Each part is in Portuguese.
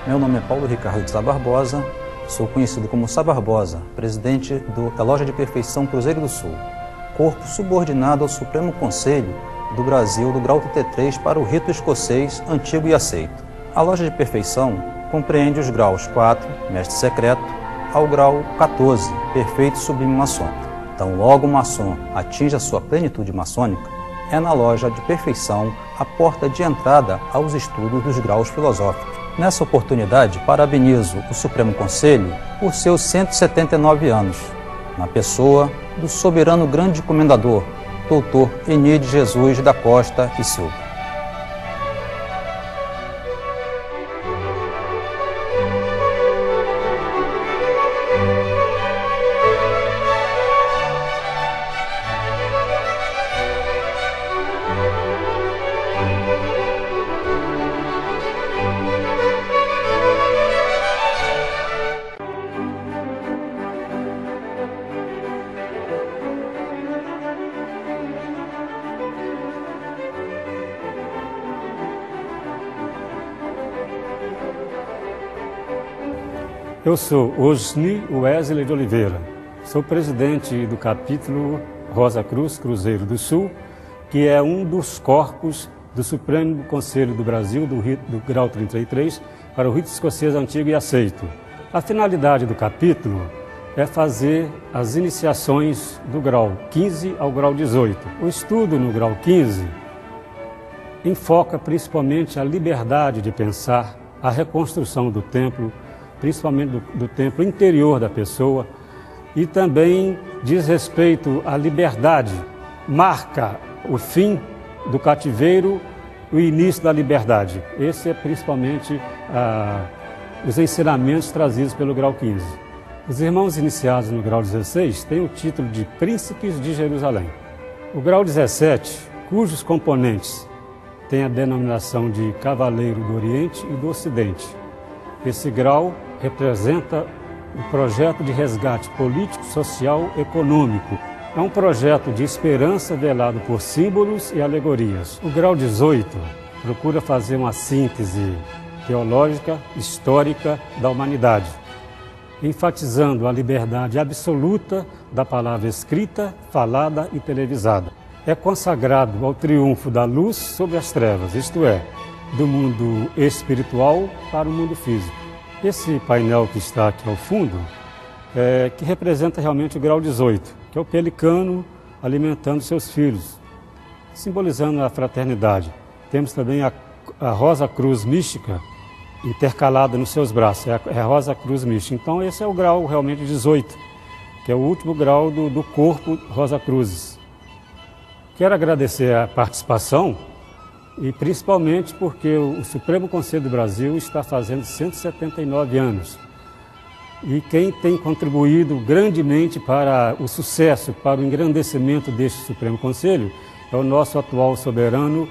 Meu nome é Paulo Ricardo de Sá Barbosa, sou conhecido como Sá Barbosa, presidente da Loja de Perfeição Cruzeiro do Sul, corpo subordinado ao Supremo Conselho do Brasil do grau TT3 para o rito escocês antigo e aceito. A Loja de Perfeição compreende os graus 4, mestre secreto, ao grau 14, perfeito sublime maçom. Então, logo o maçom atinge a sua plenitude maçônica, é na Loja de Perfeição a porta de entrada aos estudos dos graus filosóficos. Nessa oportunidade, parabenizo o Supremo Conselho por seus 179 anos, na pessoa do soberano grande comendador, Dr. Enide Jesus da Costa e Silva. Eu sou Osni Wesley de Oliveira, sou presidente do capítulo Rosa Cruz Cruzeiro do Sul, que é um dos corpos do Supremo Conselho do Brasil, do grau 33, para o rito escocês antigo e aceito. A finalidade do capítulo é fazer as iniciações do grau 15 ao grau 18. O estudo no grau 15 enfoca principalmente a liberdade de pensar, a reconstrução do templo, principalmente do templo interior da pessoa, e também diz respeito à liberdade, marca o fim do cativeiro, o início da liberdade. Esse é principalmente os ensinamentos trazidos pelo grau 15. Os irmãos iniciados no grau 16 têm o título de Príncipes de Jerusalém. O grau 17, cujos componentes têm a denominação de Cavaleiro do Oriente e do Ocidente. Esse grau representa o projeto de resgate político, social, econômico. É um projeto de esperança velado por símbolos e alegorias. O grau 18 procura fazer uma síntese teológica, histórica da humanidade, enfatizando a liberdade absoluta da palavra escrita, falada e televisada. É consagrado ao triunfo da luz sobre as trevas, isto é, do mundo espiritual para o mundo físico. Esse painel que está aqui ao fundo, que representa realmente o grau 18, que é o pelicano alimentando seus filhos, simbolizando a fraternidade. Temos também a Rosa Cruz Mística intercalada nos seus braços, é a Rosa Cruz Mística. Então esse é o grau realmente 18, que é o último grau do corpo Rosa Cruzes. Quero agradecer a participação, e principalmente porque o Supremo Conselho do Brasil está fazendo 179 anos. E quem tem contribuído grandemente para o sucesso, para o engrandecimento deste Supremo Conselho, é o nosso atual soberano,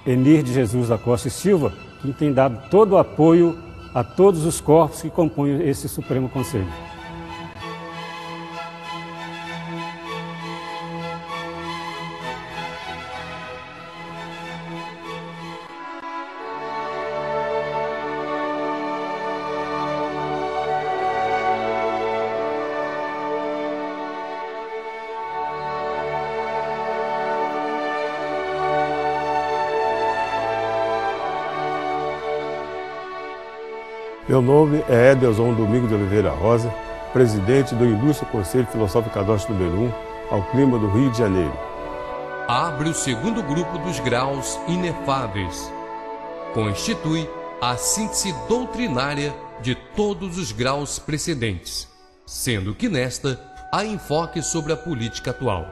Enide Jesus da Costa e Silva, que tem dado todo o apoio a todos os corpos que compõem esse Supremo Conselho. Meu nome é Edelson Domingo de Oliveira Rosa, presidente do Ilustre Conselho Filosófico Cadastro número 1, ao clima do Rio de Janeiro. Abre o segundo grupo dos graus inefáveis. Constitui a síntese doutrinária de todos os graus precedentes, sendo que nesta há enfoque sobre a política atual.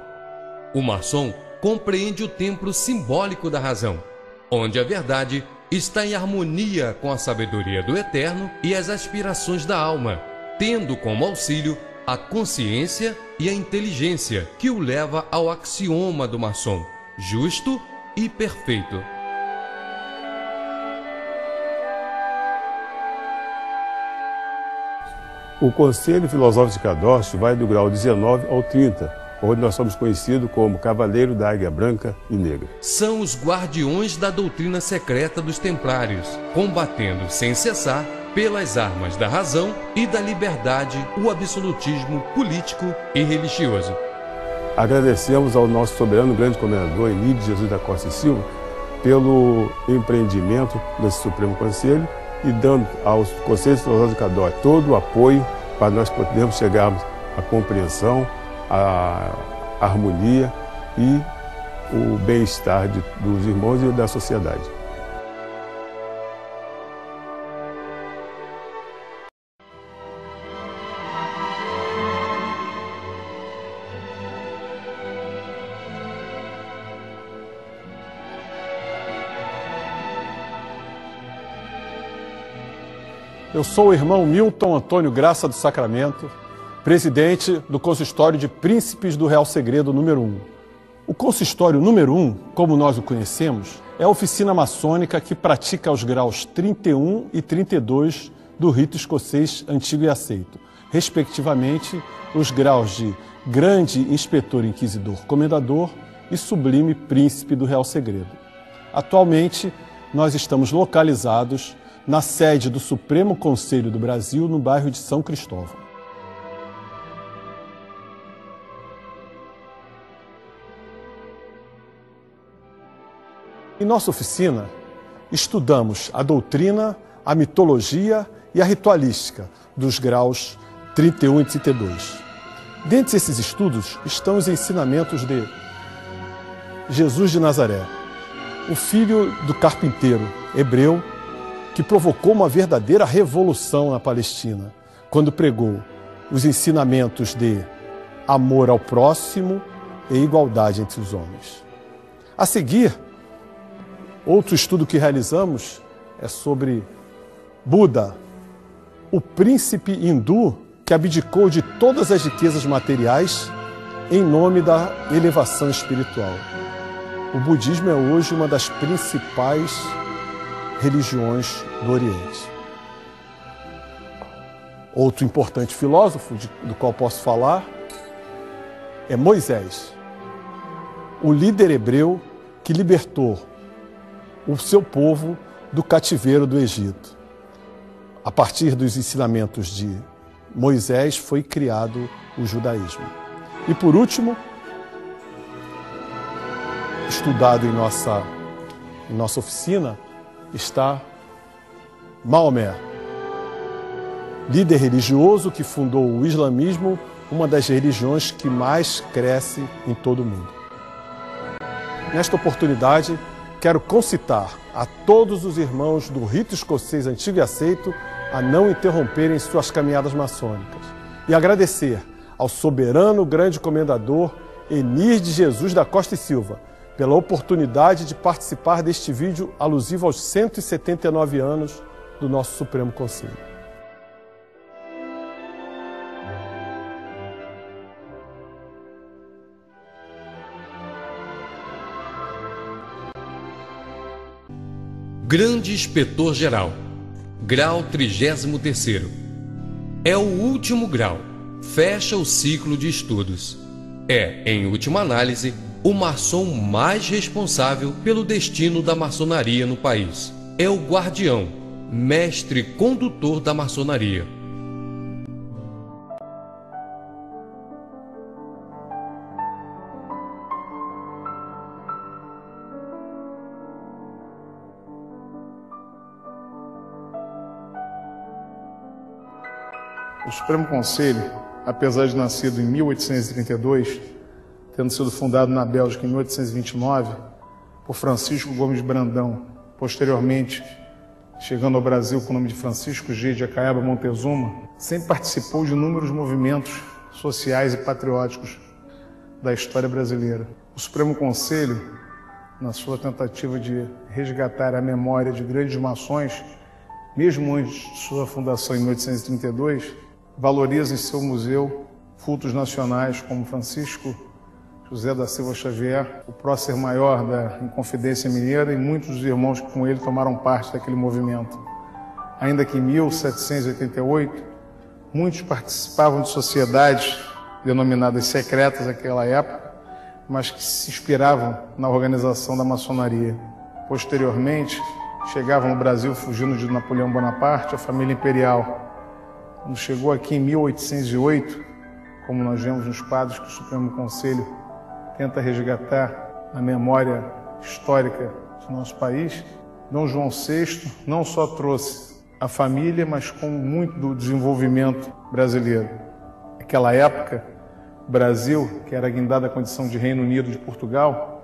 O maçom compreende o templo simbólico da razão, onde a verdade está em harmonia com a sabedoria do Eterno e as aspirações da alma, tendo como auxílio a consciência e a inteligência, que o leva ao axioma do maçom, justo e perfeito. O Conselho Filosófico de Cadastro vai do grau 19 ao 30 onde nós somos conhecidos como Cavaleiro da Águia Branca e Negra. São os guardiões da doutrina secreta dos Templários, combatendo sem cessar, pelas armas da razão e da liberdade, o absolutismo político e religioso. Agradecemos ao nosso soberano grande comendador Emílio Jesus da Costa e Silva pelo empreendimento desse Supremo Conselho e dando aos Conselhos Filosóficos Católicos todo o apoio para nós podermos chegarmos à compreensão, à harmonia e o bem-estar dos irmãos e da sociedade. Eu sou o irmão Milton Antônio Graça do Sacramento, presidente do Consistório de Príncipes do Real Segredo número 1. O Consistório número 1, como nós o conhecemos, é a oficina maçônica que pratica os graus 31 e 32 do rito escocês antigo e aceito, respectivamente os graus de Grande Inspetor Inquisidor Comendador e Sublime Príncipe do Real Segredo. Atualmente, nós estamos localizados na sede do Supremo Conselho do Brasil, no bairro de São Cristóvão. Em nossa oficina, estudamos a doutrina, a mitologia e a ritualística dos graus 31 e 32. Dentre esses estudos estão os ensinamentos de Jesus de Nazaré, o filho do carpinteiro hebreu, que provocou uma verdadeira revolução na Palestina, quando pregou os ensinamentos de amor ao próximo e igualdade entre os homens. A seguir, outro estudo que realizamos é sobre Buda, o príncipe hindu que abdicou de todas as riquezas materiais em nome da elevação espiritual. O budismo é hoje uma das principais religiões do Oriente. Outro importante filósofo do qual posso falar é Moisés, o líder hebreu que libertou o seu povo do cativeiro do Egito. A partir dos ensinamentos de Moisés foi criado o judaísmo. E por último, estudado em nossa oficina, está Maomé, líder religioso que fundou o islamismo, uma das religiões que mais cresce em todo o mundo. Nesta oportunidade, quero concitar a todos os irmãos do rito escocês antigo e aceito a não interromperem suas caminhadas maçônicas e agradecer ao soberano grande comendador Emílio de Jesus da Costa e Silva pela oportunidade de participar deste vídeo alusivo aos 179 anos do nosso Supremo Conselho. Grande Inspetor-Geral, grau 33º. É o último grau, fecha o ciclo de estudos. É, em última análise, o maçom mais responsável pelo destino da maçonaria no país. É o guardião, mestre condutor da maçonaria. O Supremo Conselho, apesar de nascido em 1832, tendo sido fundado na Bélgica em 1829, por Francisco Gomes Brandão, posteriormente chegando ao Brasil com o nome de Francisco G. de Acaiaba Montezuma, sempre participou de inúmeros movimentos sociais e patrióticos da história brasileira. O Supremo Conselho, na sua tentativa de resgatar a memória de grandes maçons, mesmo antes de sua fundação em 1832, valoriza em seu museu cultos nacionais como Francisco José da Silva Xavier, o prócer maior da Inconfidência Mineira, e muitos dos irmãos que com ele tomaram parte daquele movimento. Ainda que em 1788, muitos participavam de sociedades denominadas secretas naquela época, mas que se inspiravam na organização da maçonaria. Posteriormente, chegavam no Brasil fugindo de Napoleão Bonaparte, a família imperial. Quando chegou aqui em 1808, como nós vemos nos quadros que o Supremo Conselho tenta resgatar na memória histórica do nosso país, Dom João VI não só trouxe a família, mas com muito do desenvolvimento brasileiro. Naquela época, o Brasil, que era guindado à condição de Reino Unido de Portugal,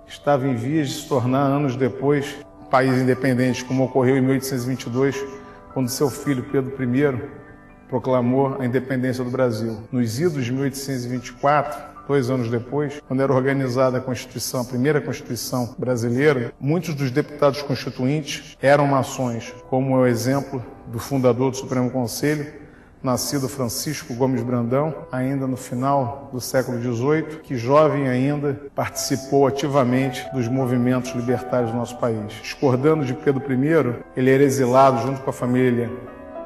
estava em vias de se tornar, anos depois, um país independente, como ocorreu em 1822, quando seu filho Pedro I proclamou a independência do Brasil. Nos idos de 1824, 2 anos depois, quando era organizada a Constituição, a primeira Constituição brasileira, muitos dos deputados constituintes eram maçons, como é o exemplo do fundador do Supremo Conselho, nascido Francisco Gomes Brandão, ainda no final do século XVIII, que jovem ainda participou ativamente dos movimentos libertários do nosso país. Discordando de Pedro I, ele era exilado junto com a família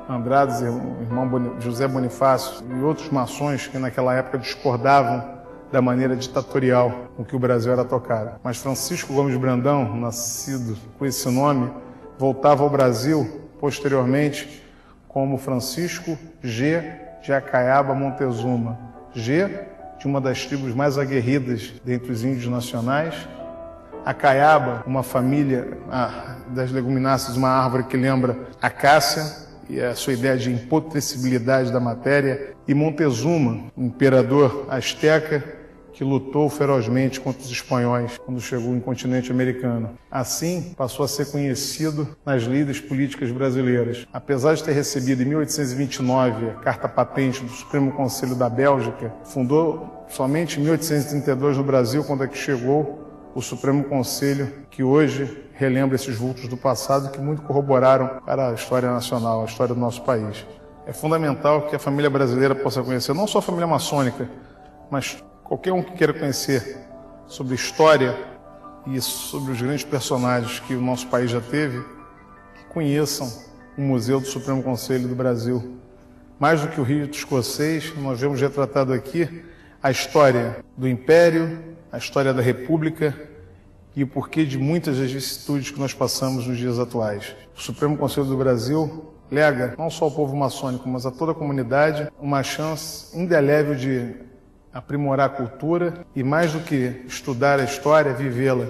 Andrades, irmão José Bonifácio e outros maçons que naquela época discordavam da maneira ditatorial com que o Brasil era tocado. Mas Francisco Gomes Brandão, nascido com esse nome, voltava ao Brasil posteriormente como Francisco G. de Acaiaba Montezuma. G, de uma das tribos mais aguerridas dentre os índios nacionais. Acaiaba, uma família das legumináceas, uma árvore que lembra acácia, e a sua ideia de imputrescibilidade da matéria, e Montezuma, um imperador asteca que lutou ferozmente contra os espanhóis quando chegou no continente americano. Assim, passou a ser conhecido nas lides políticas brasileiras. Apesar de ter recebido em 1829 a carta patente do Supremo Conselho da Bélgica, fundou somente em 1832 no Brasil, quando é que chegou o Supremo Conselho, que hoje relembra esses vultos do passado que muito corroboraram para a história nacional, a história do nosso país. É fundamental que a família brasileira possa conhecer não só a família maçônica, mas qualquer um que queira conhecer sobre história e sobre os grandes personagens que o nosso país já teve, que conheçam o Museu do Supremo Conselho do Brasil. Mais do que o rito escocês, nós vemos retratado aqui a história do Império, a história da República e o porquê de muitas das vicissitudes que nós passamos nos dias atuais. O Supremo Conselho do Brasil lega não só ao povo maçônico, mas a toda a comunidade uma chance indelével de aprimorar a cultura e, mais do que estudar a história, vivê-la.